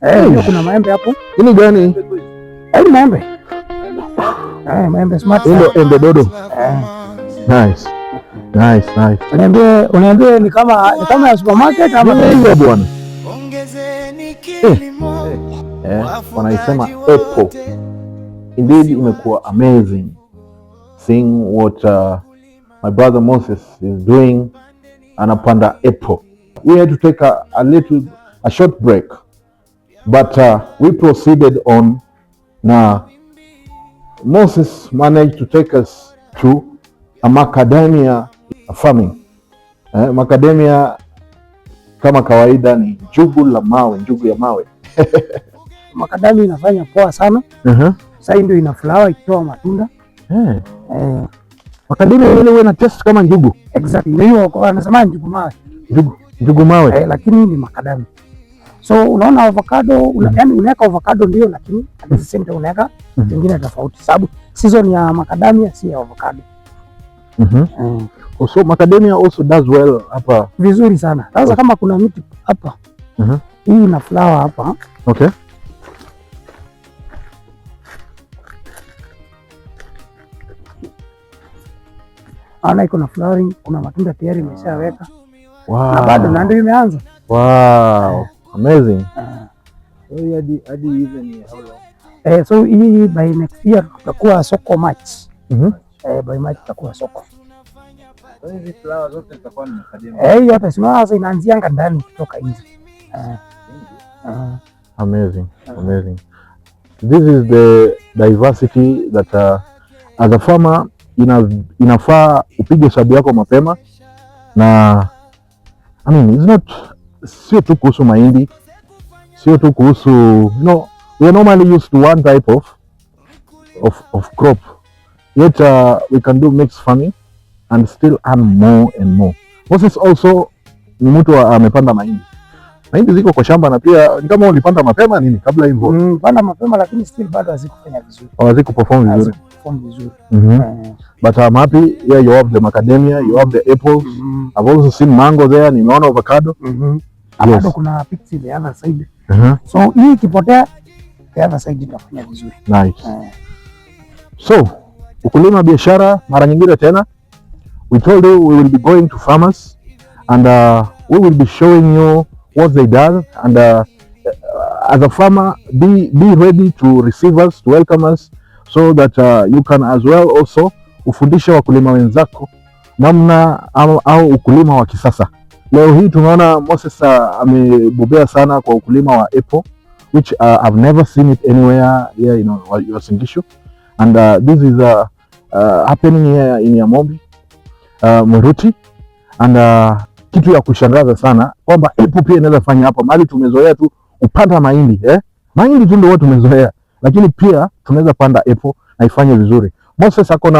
Hiyo kuna maembe hapo. Ini gani? Maembe. Maembe smart. Ndio embe dodo. Nice. Uniambie ni kama ya supermarket ama hiyo bwana. Wanaisema apple. Indeed imekuwa amazing seeing what my brother Moses is doing. Anapanda apple. We had to take a short break, but we proceeded on. Now Moses managed to take us to a macadamia farming. Macadamia kama kawaida ni njugu ya mawe. Macadamia inafanya poa sana. Sasa ndio ina flower ikitoa matunda. Macadamia ile ina taste kama njugu. Exactly. Hiyo wanasema njugu mawe. Njugu mawe. Lakini ni macadamia. So unaona avocado, yani unaweka avocado ndio, lakini at the same time unaweka vingine tofauti, sababu season ya macadamia si ya avocado. So macadamia also does well hapa vizuri sana. Sasa kama kuna miti hapa hii ina flower hapa. Okay. Ana iko na flowering, kuna matunda tayari imeshaweka. Wow. Na bado ndio imeanza. Wow. Amazing. So hadi even how long? So hii by next year tutakuwa soko March. By March tutakuwa soko. So hizi flowers zote zitakuwa ni macadamia. Yote sasa inaanzianga ndani kutoka nje. Amazing. This is the diversity that as a farmer inafaa upige hesabu yako mapema, na I mean it's not sio tu kuhusu mahindi, sio tu kuhusu we are normally used to one type of crop, yet we can do mixed farming and still earn more and more. Moses also ni mtu amepanda mahindi ziko kwa shamba, na pia ni kama ulipanda mapema nini kabla hivyo? Panda mapema, lakini still bado hazikufanya vizuri. Hazikuperform vizuri. But I'm happy. Yeah, you have the macadamia, you have the apples. I've also seen mango there. Nimeona avocado. Avocado kuna pixie the other side. So hii kipotea the other side itafanya vizuri. Nice. So, ukulima biashara mara nyingine tena. We told you we will be going to farmers and we will be showing you what they do, and as a farmer be ready to receive us, to welcome us, so that you can as well also ufundishe wakulima wenzako namna au ukulima wa kisasa. Leo hii tunaona Moses amebobea sana kwa ukulima wa apple, which I've never seen it anywhere here in Uasin Gishu, and this is happening here in Yamombi, Muruti, and kitu ya kushangaza sana kwamba apple pia inaweza fanya hapa. Mahali tumezoea tu upanda mahindi, mahindi tu ndio tumezoea, lakini pia tunaweza panda apple na ifanye vizuri. Moses uko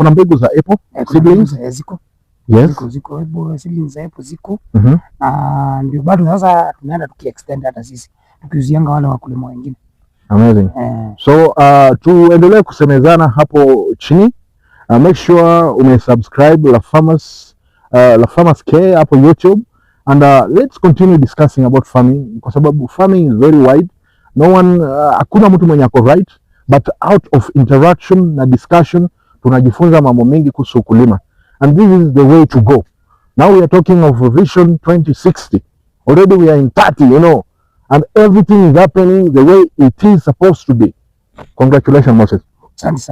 na mbegu za apple seedlings? Ziko. Yes. Ziko apple seedlings za apple ziko. Ndio bado sasa tunaenda tukiextend hata sisi tukiuzianga wale wakulima wengine. Amazing. So tuendelee kusemezana hapo chini. Make sure umesubscribe La Farmers Care hapo YouTube, and let's continue discussing about farming, kwa sababu farming is very wide. No one hakuna mtu mwenye ako right, but out of interaction na discussion tunajifunza mambo mengi kuhusu ukulima, and this is the way to go. Now we are talking of Vision 2060. Already we are in 30, and everything is happening the way it is supposed to be. Congratulations Moses.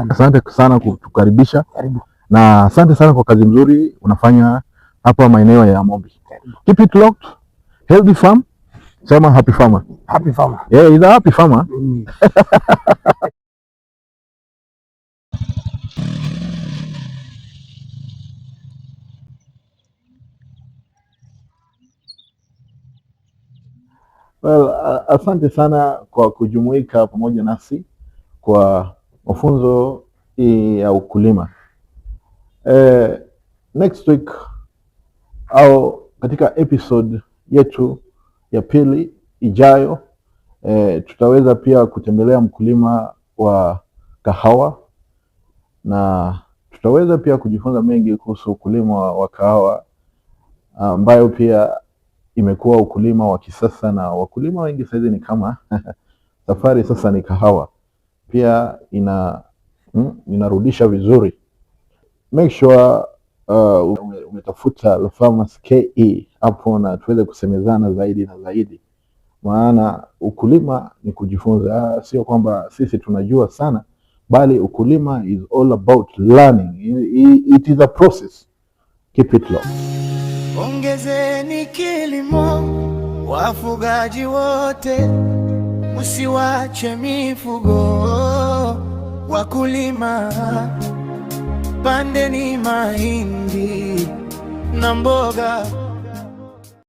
Asante sana kutukaribisha. Karibu. Na asante sana kwa kazi nzuri unafanya hapa maeneo ya Yamombi. Keep it locked. Healthy farm. Sema happy farmer. Happy farmer. Yeah, he's a happy farmer. Well, asante sana kwa kujumuika pamoja nasi kwa mafunzo ya ukulima. Next week au katika episode yetu ya pili ijayo, tutaweza pia kutembelea mkulima wa kahawa, na tutaweza pia kujifunza mengi kuhusu ukulima wa kahawa ambayo pia imekuwa ukulima wa kisasa, na wakulima wengi sasa ni kama safari sasa ni kahawa pia inarudisha vizuri. Make sure umetafuta La Farmers KE hapo na tuweze kusemezana zaidi na zaidi, maana ukulima ni kujifunza. Sio kwamba sisi tunajua sana, bali ukulima is all about learning. It is a process. Keep it low. Ongezeni kilimo, wafugaji wote, msiwache mifugo. Wakulima, pandeni mahindi na mboga.